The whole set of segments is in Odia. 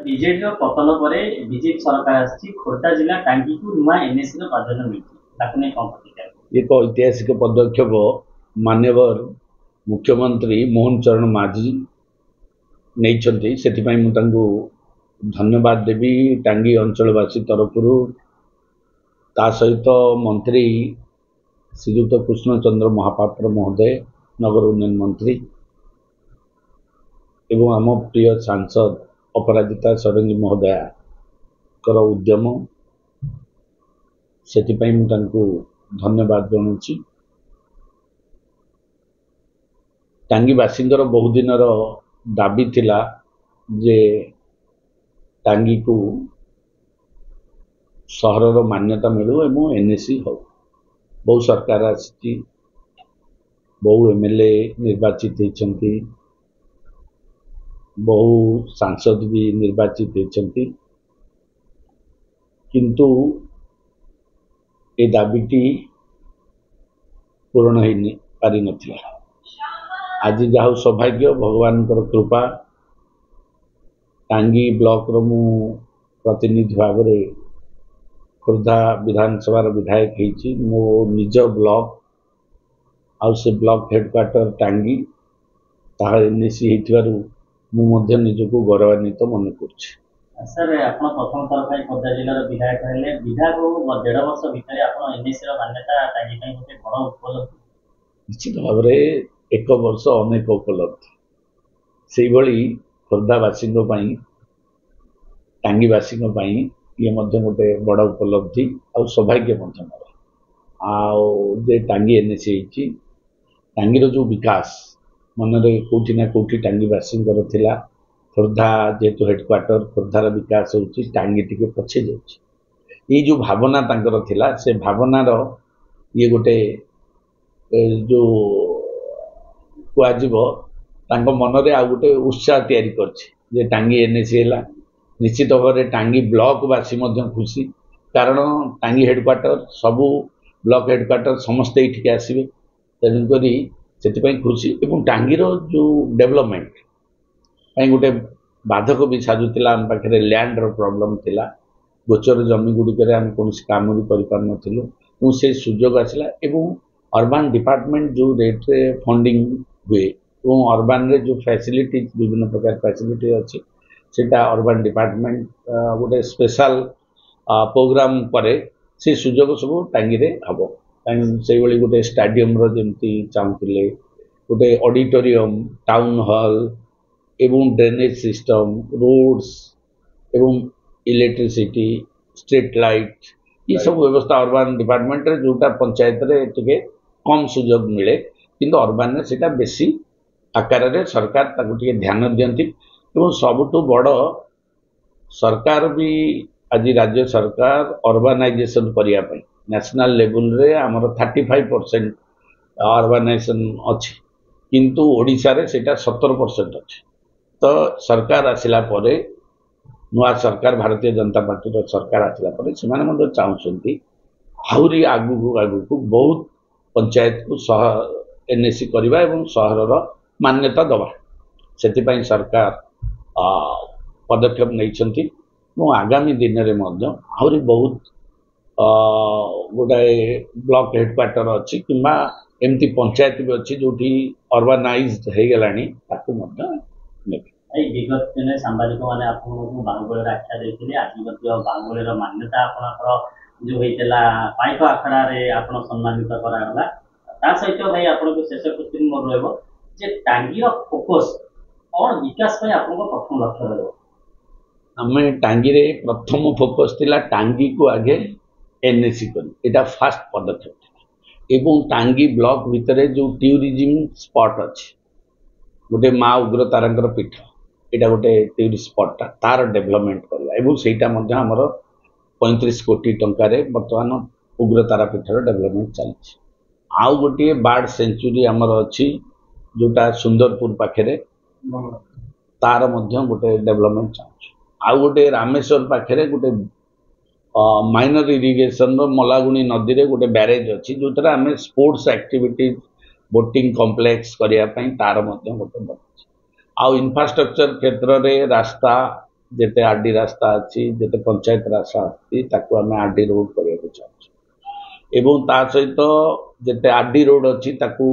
ବିଜେଡିର ପତନ ପରେ ବିଜେପି ସରକାର ଆସିଛି ଖୋର୍ଦ୍ଧା ଜିଲ୍ଲା ଟାଙ୍ଗୀକୁ ନୂଆ ଏନ୍ଏସିର ପ୍ରାଧାନ୍ୟ ମିଳିଛି ତାକୁ ନେଇ କ'ଣ ପ୍ରତିକ୍ରିୟା? ଏକ ଐତିହାସିକ ପଦକ୍ଷେପ ମାନ୍ୟବର ମୁଖ୍ୟମନ୍ତ୍ରୀ ମୋହନ ଚରଣ ମାଝୀ ନେଇଛନ୍ତି। ସେଥିପାଇଁ ମୁଁ ତାଙ୍କୁ ଧନ୍ୟବାଦ ଦେବି ଟାଙ୍ଗୀ ଅଞ୍ଚଳବାସୀ ତରଫରୁ। ତା ସହିତ ମନ୍ତ୍ରୀ ଶ୍ରୀଯୁକ୍ତ କୃଷ୍ଣଚନ୍ଦ୍ର ମହାପାତ୍ର ମହୋଦୟ ନଗର ଉନ୍ନୟନ ମନ୍ତ୍ରୀ ଏବଂ ଆମ ପ୍ରିୟ ସାଂସଦ ଅପରାଜିତା ଷଡ଼ଙ୍ଗୀ ମହୋଦୟାଙ୍କର ଉଦ୍ୟମ, ସେଥିପାଇଁ ମୁଁ ତାଙ୍କୁ ଧନ୍ୟବାଦ ଜଣାଉଛି। ଟାଙ୍ଗୀବାସୀଙ୍କର ବହୁଦିନର ଦାବି ଥିଲା ଯେ ଟାଙ୍ଗୀକୁ ସହରର ମାନ୍ୟତା ମିଳୁ ଏବଂ ଏନ୍ଏସି ହେଉ। ବହୁ ସରକାର ଆସିଛି, ବହୁ ଏମଏଲଏ ନିର୍ବାଚିତ ହେଇଛନ୍ତି, ବହୁ ସାଂସଦ ବି ନିର୍ବାଚିତ ହେଇଛନ୍ତି, କିନ୍ତୁ ଏ ଦାବିଟି ପୂରଣ ହେଇ ପାରିନଥିଲା। ଆଜି ଯାହା ହଉ ସୌଭାଗ୍ୟ, ଭଗବାନଙ୍କର କୃପା, ଟାଙ୍ଗୀ ବ୍ଲକର ମୁଁ ପ୍ରତିନିଧି ଭାବରେ ଖୋର୍ଦ୍ଧା ବିଧାନସଭାର ବିଧାୟକ ହେଇଛି। ମୋ ନିଜ ବ୍ଲକ ଆଉ ସେ ବ୍ଲକ ହେଡକ୍ୱାର୍ଟର ଟାଙ୍ଗୀ, ତାହା ଏନ୍ଏସି ହେଇଥିବାରୁ ମୁଁ ମଧ୍ୟ ନିଜକୁ ଗୌରବାନ୍ୱିତ ମନେ କରୁଛି। ସାର୍, ଆପଣ ପ୍ରଥମ ଥର ପାଇଁ ଖୋର୍ଦ୍ଧା ଜିଲ୍ଲାର ବିଧାୟକ ହେଲେ। ବିଧାୟକ 1.5 ବର୍ଷ ଭିତରେ ଆପଣ ଏନ୍ଏସିର ମାନ୍ୟତା ଟାଙ୍ଗୀ ପାଇଁ ଗୋଟେ ବଡ଼ ଉପଲବ୍ଧି। ନିଶ୍ଚିତ ଭାବରେ 1 ବର୍ଷ ଅନେକ ଉପଲବ୍ଧି, ସେଇଭଳି ଖୋର୍ଦ୍ଧାବାସୀଙ୍କ ପାଇଁ, ଟାଙ୍ଗୀବାସୀଙ୍କ ପାଇଁ ଇଏ ମଧ୍ୟ ଗୋଟେ ବଡ଼ ଉପଲବ୍ଧି ଆଉ ସୌଭାଗ୍ୟ ମଧ୍ୟ ମୋର। ଆଉ ଯେ ଟାଙ୍ଗୀ ଏନ୍ଏସି ହେଇଛି, ଟାଙ୍ଗୀର ଯେଉଁ ବିକାଶ ମନରେ କେଉଁଠି ନା କେଉଁଠି ଟାଙ୍ଗୀବାସୀଙ୍କର ଥିଲା। ଖୋର୍ଦ୍ଧା ଯେହେତୁ ହେଡକ୍ୱାର୍ଟର, ଖୋର୍ଦ୍ଧାର ବିକାଶ ହେଉଛି, ଟାଙ୍ଗୀ ଟିକେ ପଛେଇ ଯାଉଛି। ଏଇ ଯେଉଁ ଭାବନା ତାଙ୍କର ଥିଲା, ସେ ଭାବନାର ଇଏ ଗୋଟେ ଯେଉଁ କୁହାଯିବ, ତାଙ୍କ ମନରେ ଆଉ ଗୋଟେ ଉତ୍ସାହ ତିଆରି କରିଛି ଯେ ଟାଙ୍ଗୀ ଏନ୍ଏସି ହେଲା। ନିଶ୍ଚିତ ଭାବରେ ଟାଙ୍ଗୀ ବ୍ଲକବାସୀ ମଧ୍ୟ ଖୁସି, କାରଣ ଟାଙ୍ଗୀ ହେଡକ୍ୱାର୍ଟର, ସବୁ ବ୍ଲକ ହେଡକ୍ୱାର୍ଟର ସମସ୍ତେ ଏଇଠିକି ଆସିବେ, ତେଣୁକରି ସେଥିପାଇଁ ଖୁସି। ଏବଂ ଟାଙ୍ଗୀର ଯେଉଁ ଡେଭଲପମେଣ୍ଟ ପାଇଁ ଗୋଟେ ବାଧକ ବି ସାଜୁଥିଲା, ଆମ ପାଖରେ ଲ୍ୟାଣ୍ଡର ପ୍ରୋବ୍ଲେମ୍ ଥିଲା, ଗୋଚର ଜମି ଗୁଡ଼ିକରେ ଆମେ କୌଣସି କାମ ବି କରିପାରୁନଥିଲୁ ଏବଂ ସେ ସୁଯୋଗ ଆସିଲା। ଏବଂ ଅର୍ବାନ୍ ଡିପାର୍ଟମେଣ୍ଟ ଯେଉଁ ରେଟ୍ରେ ଫଣ୍ଡିଂ ହୁଏ ଏବଂ ଅର୍ବାନରେ ଯେଉଁ ଫ୍ୟାସିଲିଟି, ବିଭିନ୍ନ ପ୍ରକାର ଫ୍ୟାସିଲିଟି ଅଛି, ସେଇଟା ଅର୍ବାନ୍ ଡିପାର୍ଟମେଣ୍ଟ ଗୋଟେ ସ୍ପେଶାଲ ପ୍ରୋଗ୍ରାମ ପରେ ସେ ସୁଯୋଗ ସବୁ ଟାଙ୍ଗୀରେ ହେବ। ସେଇଭଳି ଗୋଟେ ଷ୍ଟାଡିୟମର ଯେମିତି ଚାହୁଁଥିଲେ, ଗୋଟେ ଅଡିଟୋରିୟମ୍, ଟାଉନ୍ ହଲ୍ ଏବଂ ଡ୍ରେନେଜ ସିଷ୍ଟମ, ରୋଡ୍ସ ଏବଂ ଇଲେକ୍ଟ୍ରିସିଟି, ଷ୍ଟ୍ରିଟ୍ ଲାଇଟ୍, ଏସବୁ ବ୍ୟବସ୍ଥା ଅର୍ବାନ୍ ଡିପାର୍ଟମେଣ୍ଟରେ, ଯେଉଁଟା ପଞ୍ଚାୟତରେ ଟିକେ କମ୍ ସୁଯୋଗ ମିଳେ, କିନ୍ତୁ ଅର୍ବାନରେ ସେଇଟା ବେଶୀ ଆକାରରେ ସରକାର ତାକୁ ଟିକେ ଧ୍ୟାନ ଦିଅନ୍ତି। ଏବଂ ସବୁଠୁ ବଡ଼, ସରକାର ବି ଆଜି ରାଜ୍ୟ ସରକାର ଅର୍ବାନାଇଜେସନ୍ କରିବା ପାଇଁ ନ୍ୟାସନାଲ ଲେଭେଲରେ ଆମର 35% ଅର୍ବାନାଇଜେସନ୍ ଅଛି, କିନ୍ତୁ ଓଡ଼ିଶାରେ ସେଇଟା 17% ଅଛି। ତ ସରକାର ଆସିଲା ପରେ, ନୂଆ ସରକାର, ଭାରତୀୟ ଜନତା ପାର୍ଟିର ସରକାର ଆସିଲା ପରେ, ସେମାନେ ମଧ୍ୟ ଚାହୁଁଛନ୍ତି ଆହୁରି ଆଗକୁ ଆଗକୁ ବହୁତ ପଞ୍ଚାୟତକୁ ଏନ୍ଏସି କରିବା ଏବଂ ସହରର ମାନ୍ୟତା ଦେବା। ସେଥିପାଇଁ ସରକାର ପଦକ୍ଷେପ ନେଇଛନ୍ତି ଏବଂ ଆଗାମୀ ଦିନରେ ମଧ୍ୟ ଆହୁରି ବହୁତ ଗୋଟାଏ ବ୍ଲକ ହେଡକ୍ୱାର୍ଟର ଅଛି କିମ୍ବା ଏମିତି ପଞ୍ଚାୟତ ବି ଅଛି ଯେଉଁଠି ଅର୍ବାନାଇଜ୍ଡ ହେଇଗଲାଣି, ତାକୁ ମଧ୍ୟ ନେବେ। ଏଇ ବିଗତ ଦିନରେ ସାମ୍ବାଦିକମାନେ ଆପଣଙ୍କୁ ବାହୁବଳୀର ଆଖ୍ୟା ଦେଇଥିଲେ। ଆଜି ମଧ୍ୟ ବାହୁବଳୀର ମାନ୍ୟତା ଆପଣଙ୍କର ଯେଉଁ ହେଇଥିଲା ପାଇକ ଆଖଡ଼ାରେ ଆପଣ ସମ୍ମାନିତ କରାଗଲା। ତା ସହିତ ଭାଇ ଆପଣଙ୍କୁ ଶେଷ କ୍ୱେଶ୍ଚିନ୍ ମୋର ରହିବ ଯେ ଟାଙ୍ଗୀର ଫୋକସ୍ କ'ଣ ବିକାଶ ପାଇଁ ଆପଣଙ୍କ ପ୍ରଥମ ଲକ୍ଷ୍ୟ ରହିବ? ଆମେ ଟାଙ୍ଗୀରେ ପ୍ରଥମ ଫୋକସ୍ ଥିଲା ଟାଙ୍ଗୀକୁ ଆଗେ ଏନ୍ଏସି କରି, ଏଇଟା ଫାଷ୍ଟ ପଦକ୍ଷେପ ଥିଲା। ଏବଂ ଟାଙ୍ଗୀ ବ୍ଲକ ଭିତରେ ଯେଉଁ ଟୁରିଜିମ୍ ସ୍ପଟ୍ ଅଛି, ଗୋଟେ ମା ଉଗ୍ରତାରାଙ୍କର ପୀଠ, ଏଇଟା ଗୋଟେ ଟୁରିଷ୍ଟ ସ୍ପଟ୍ଟା, ତାର ଡେଭଲପମେଣ୍ଟ କରିବା ଏବଂ ସେଇଟା ମଧ୍ୟ ଆମର 35 କୋଟି ଟଙ୍କାରେ ବର୍ତ୍ତମାନ ଉଗ୍ରତାରା ପୀଠର ଡେଭଲପମେଣ୍ଟ ଚାଲିଛି। ଆଉ ଗୋଟିଏ ବାର୍ଡ ସେଞ୍ଚୁରୀ ଆମର ଅଛି ଯେଉଁଟା ସୁନ୍ଦରପୁର ପାଖରେ, ତାର ମଧ୍ୟ ଗୋଟେ ଡେଭଲପମେଣ୍ଟ ଚାହୁଁଛୁ। ଆଉ ଗୋଟେ ରାମେଶ୍ୱର ପାଖରେ ଗୋଟେ ମାଇନର ଇରିଗେସନର ମଲାଗୁଣି ନଦୀରେ ଗୋଟେ ବ୍ୟାରେଜ ଅଛି, ଯେଉଁଥିରେ ଆମେ ସ୍ପୋର୍ଟସ ଆକ୍ଟିଭିଟି, ବୋଟିଂ କମ୍ପ୍ଲେକ୍ସ କରିବା ପାଇଁ ତାର ମଧ୍ୟ ଗୋଟେ ବନୁଛି। ଆଉ ଇନଫ୍ରାଷ୍ଟ୍ରକ୍ଚର କ୍ଷେତ୍ରରେ ରାସ୍ତା, ଯେତେ ଆରଡି ରାସ୍ତା ଅଛି ଯେତେ ପଞ୍ଚାୟତ ରାସ୍ତା ଅଛି ତାକୁ ଆମେ ଆରଡି ରୋଡ କରିବାକୁ ଚାହୁଁଛୁ ଏବଂ ତା ସହିତ ଯେତେ ଆରଡି ରୋଡ ଅଛି ତାକୁ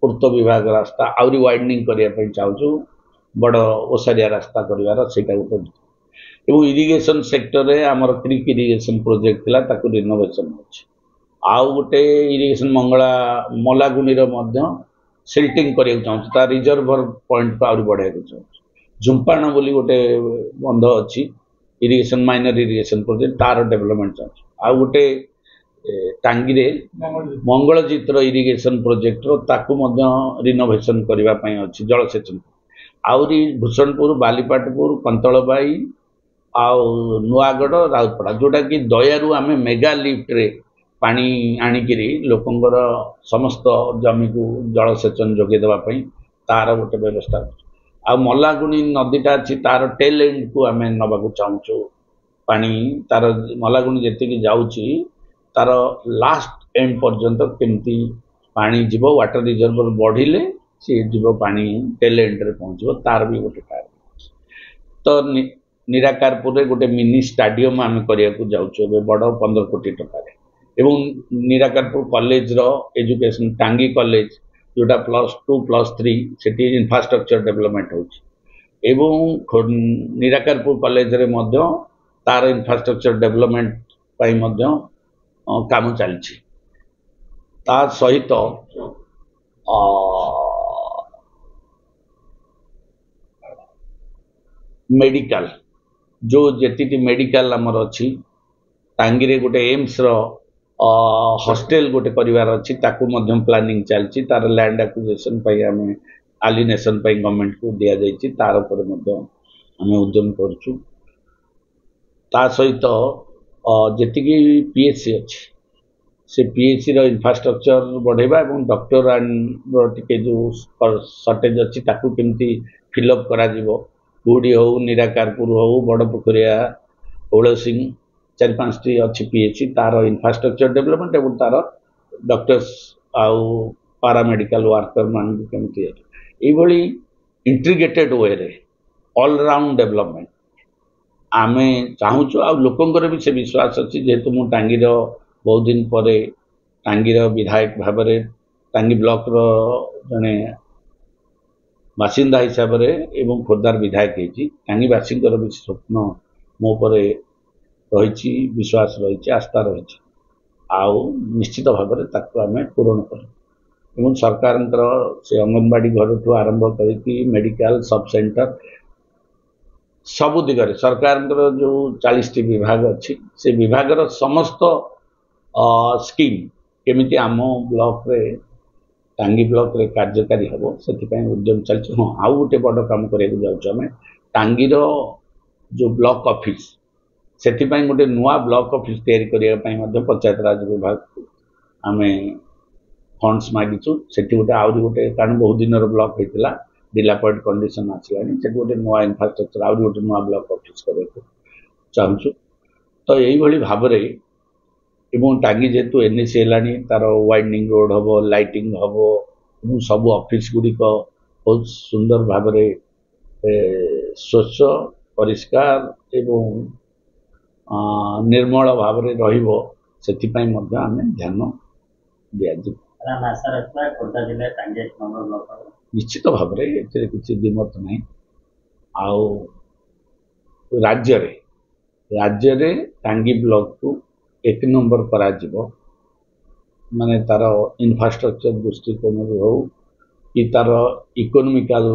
ପୂର୍ତ୍ତ ବିଭାଗ ରାସ୍ତା ଆହୁରି ୱାଇଡନିଂ କରିବା ପାଇଁ ଚାହୁଁଛୁ ବଡ଼ ଓସାରିଆ ରାସ୍ତା କରିବାର ସେଇଟା ଗୋଟେ ଏବଂ ଇରିଗେସନ ସେକ୍ଟରରେ ଆମର କ୍ରିକ୍ ଇରିଗେସନ ପ୍ରୋଜେକ୍ଟ ଥିଲା ତାକୁ ରିନୋଭେସନ ଅଛି ଆଉ ଗୋଟେ ଇରିଗେସନ ମଲାଗୁଣିର ମଧ୍ୟ ସିଲ୍ଟିଂ କରିବାକୁ ଚାହୁଁଛୁ ତା ରିଜର୍ଭର ପଏଣ୍ଟକୁ ଆହୁରି ବଢ଼ାଇବାକୁ ଚାହୁଁଛୁ ଝୁମ୍ପାଣ ବୋଲି ଗୋଟେ ବନ୍ଧ ଅଛି ଇରିଗେସନ ମାଇନର ଇରିଗେସନ ପ୍ରୋଜେକ୍ଟ ତାର ଡେଭଲପମେଣ୍ଟ ଚାହୁଁଛୁ ଆଉ ଗୋଟେ ଟାଙ୍ଗିରେ ମଙ୍ଗଳଜିତ୍ର ଇରିଗେସନ ପ୍ରୋଜେକ୍ଟର ତାକୁ ମଧ୍ୟ ରିନୋଭେସନ କରିବା ପାଇଁ ଅଛି ଜଳସେଚନ ଆହୁରି ଭୂଷଣପୁର ବାଲିପାଟପୁର କନ୍ତଳବାଇ ଆଉ ନୂଆଗଡ଼ ରାଉତପଡ଼ା ଯେଉଁଟାକି ଦୟାରୁ ଆମେ ମେଗା ଲିଫ୍ଟରେ ପାଣି ଆଣିକିରି ଲୋକଙ୍କର ସମସ୍ତ ଜମିକୁ ଜଳସେଚନ ଯୋଗାଇ ଦେବା ପାଇଁ ତାର ଗୋଟେ ବ୍ୟବସ୍ଥା ଅଛି ଆଉ ମଲାଗୁଣି ନଦୀଟା ଅଛି ତାର ଟେଲ୍ ଏଣ୍ଡକୁ ଆମେ ନେବାକୁ ଚାହୁଁଛୁ ପାଣି ତାର ମଲାଗୁଣି ଯେତିକି ଯାଉଛି ତାର ଲାଷ୍ଟ ଏଣ୍ଡ ପର୍ଯ୍ୟନ୍ତ କେମିତି ପାଣି ଯିବ ୱାଟର ରିଜର୍ଭର ବଢ଼ିଲେ ସିଏ ଯିବ ପାଣି ଟେଲ୍ ଏଣ୍ଡରେ ପହଞ୍ଚିବ ତାର ବି ଗୋଟେ ଟାର୍ଗେଟ ତ ନିରାକାରପୁରରେ ଗୋଟେ ମିନି ଷ୍ଟାଡିୟମ ଆମେ କରିବାକୁ ଯାଉଛୁ ଏବେ ବଡ଼ 15 କୋଟି ଟଙ୍କାରେ ଏବଂ ନିରାକାରପୁର କଲେଜର ଏଜୁକେସନ ଟାଙ୍ଗି କଲେଜ ଯେଉଁଟା +2 +3 ସେଠି ଇନଫ୍ରାଷ୍ଟ୍ରକ୍ଚର ଡେଭଲପମେଣ୍ଟ ହେଉଛି ଏବଂ ନିରାକାରପୁର କଲେଜରେ ମଧ୍ୟ ତାର ଇନଫ୍ରାଷ୍ଟ୍ରକ୍ଚର ଡେଭଲପମେଣ୍ଟ ପାଇଁ ମଧ୍ୟ କାମ ଚାଲିଛି ତା ସହିତ ମେଡିକାଲ ଯେଉଁ ଯେତିକି ମେଡିକାଲ ଆମର ଅଛି ଟାଙ୍ଗିରେ ଗୋଟେ ଏମ୍ସର ହଷ୍ଟେଲ ଗୋଟେ କରିବାର ଅଛି ତାକୁ ମଧ୍ୟ ପ୍ଲାନିଂ ଚାଲିଛି ତାର ଲ୍ୟାଣ୍ଡ ଆକ୍ୱିଜିସନ ପାଇଁ ଆମେ ଆଲିନେସନ ପାଇଁ ଗଭର୍ଣ୍ଣମେଣ୍ଟକୁ ଦିଆଯାଇଛି ତାର ଉପରେ ମଧ୍ୟ ଆମେ ଉଦ୍ୟମ କରୁଛୁ ତା ସହିତ ଯେତିକି ପିଏଚସି ଅଛି ସେ ପିଏଚସିର ଇନଫ୍ରାଷ୍ଟ୍ରକ୍ଚର ବଢ଼େଇବା ଏବଂ ଡକ୍ଟରର ଟିକେ ଯେଉଁ ସର୍ଟେଜ ଅଛି ତାକୁ କେମିତି ଫିଲ୍ଅପ୍ କରାଯିବ ଗୁଡ଼ି ହେଉ ନିରାକାରପୁର ହେଉ ବଡ଼ ପୋଖରିଆ ଓଳସିଂ 4-5ଟି ଅଛି ପିଏଚସି ତାର ଇନଫ୍ରାଷ୍ଟ୍ରକ୍ଚର ଡେଭଲପମେଣ୍ଟ ଏବଂ ତାର ଡକ୍ଟର୍ସ ଆଉ ପାରାମେଡିକାଲ ୱାର୍କର ମାନଙ୍କୁ କେମିତି ଏଇଭଳି ଇଣ୍ଟିଗ୍ରେଟେଡ ୱେରେ ଅଲରାଉଣ୍ଡ ଡେଭଲପମେଣ୍ଟ ଆମେ ଚାହୁଁଛୁ ଆଉ ଲୋକଙ୍କର ବି ସେ ବିଶ୍ୱାସ ଅଛି ଯେହେତୁ ମୁଁ ଟାଙ୍ଗିର ବହୁତ ଦିନ ପରେ ଟାଙ୍ଗିର ବିଧାୟକ ଭାବରେ ଟାଙ୍ଗି ବ୍ଲକର ଜଣେ ବାସିନ୍ଦା ହିସାବରେ ଏବଂ ଖୋର୍ଦ୍ଧାର ବିଧାୟକ ହେଇଛି ଟାଙ୍ଗିବାସୀଙ୍କର ବି ସ୍ୱପ୍ନ ମୋ ଉପରେ ରହିଛି ବିଶ୍ୱାସ ରହିଛି ଆସ୍ଥା ରହିଛି ଆଉ ନିଶ୍ଚିତ ଭାବରେ ତାକୁ ଆମେ ପୂରଣ କରିବୁ ଏବଂ ସରକାରଙ୍କର ସେ ଅଙ୍ଗନବାଡ଼ି ଘରଠୁ ଆରମ୍ଭ କରିକି ମେଡିକାଲ ସବ୍ ସେଣ୍ଟର ସବୁ ଦିଗରେ ସରକାରଙ୍କର ଯେଉଁ 40ଟି ବିଭାଗ ଅଛି ସେ ବିଭାଗର ସମସ୍ତ ସ୍କିମ୍ କେମିତି ଆମ ବ୍ଲକରେ ଟାଙ୍ଗି ବ୍ଲକରେ କାର୍ଯ୍ୟକାରୀ ହେବ ସେଥିପାଇଁ ଉଦ୍ୟମ ଚାଲିଛି ହଁ ଆଉ ଗୋଟେ ବଡ଼ କାମ କରିବାକୁ ଯାଉଛୁ ଆମେ ଟାଙ୍ଗିର ଯେଉଁ ବ୍ଲକ ଅଫିସ ସେଥିପାଇଁ ଗୋଟେ ନୂଆ ବ୍ଲକ ଅଫିସ ତିଆରି କରିବା ପାଇଁ ମଧ୍ୟ ପଞ୍ଚାୟତ ରାଜ ବିଭାଗକୁ ଆମେ ଫଣ୍ଡସ୍ ମାଗିଛୁ ସେଠି ଗୋଟେ ଆହୁରି ଗୋଟେ କାରଣ ବହୁତ ଦିନର ବ୍ଲକ ହେଇଥିଲା ଡିଲାପଏଡ୍ କଣ୍ଡିସନ ଆସିଲାଣି ସେଠି ଗୋଟେ ନୂଆ ଇନଫ୍ରାଷ୍ଟ୍ରକ୍ଚର ଆହୁରି ଗୋଟେ ନୂଆ ବ୍ଲକ ଅଫିସ କରିବାକୁ ଚାହୁଁଛୁ ତ ଏଇଭଳି ଭାବରେ ଏବଂ ଟାଙ୍ଗି ଯେହେତୁ ଏନ୍ଏସି ହେଲାଣି ତାର ୱାଇଡନିଂ ରୋଡ୍ ହେବ ଲାଇଟିଂ ହେବ ଏବଂ ସବୁ ଅଫିସ ଗୁଡ଼ିକ ବହୁତ ସୁନ୍ଦର ଭାବରେ ସ୍ୱଚ୍ଛ ପରିଷ୍କାର ଏବଂ ନିର୍ମଳ ଭାବରେ ରହିବ ସେଥିପାଇଁ ମଧ୍ୟ ଆମେ ଧ୍ୟାନ ଦିଆଯିବ ନିଶ୍ଚିତ ଭାବରେ ଏଥିରେ କିଛି ଦ୍ୱିମତ ନାହିଁ ଆଉ ରାଜ୍ୟରେ ଟାଙ୍ଗି ବ୍ଲକକୁ 1 ନମ୍ବର କରାଯିବ ମାନେ ତାର ଇନଫ୍ରାଷ୍ଟ୍ରକ୍ଚର ଦୃଷ୍ଟିକୋଣରୁ ହେଉ କି ତାର ଇକୋନୋମିକାଲ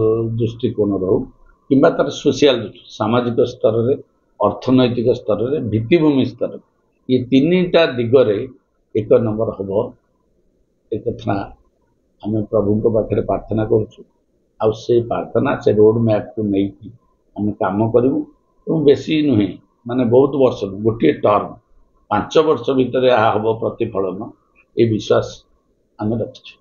ଦୃଷ୍ଟିକୋଣରୁ ହେଉ କିମ୍ବା ତାର ସୋସିଆଲ ସାମାଜିକ ସ୍ତରରେ ଅର୍ଥନୈତିକ ସ୍ତରରେ ଭିତ୍ତିଭୂମି ସ୍ତରରେ ଏ 3ଟା ଦିଗରେ 1 ନମ୍ବର ହେବ ଏକଥା ଆମେ ପ୍ରଭୁଙ୍କ ପାଖରେ ପ୍ରାର୍ଥନା କରୁଛୁ ଆଉ ସେ ପ୍ରାର୍ଥନା ସେ ରୋଡ୍ ମ୍ୟାପ୍କୁ ନେଇକି ଆମେ କାମ କରିବୁ ଏବଂ ବେଶୀ ନୁହେଁ ମାନେ ବହୁତ ବର୍ଷ ଗୋଟିଏ ଟର୍ମ 5 ବର୍ଷ ଭିତରେ ଏହା ହେବ ପ୍ରତିଫଳନ ଏ ବିଶ୍ୱାସ ଆମେ ରଖିଛୁ।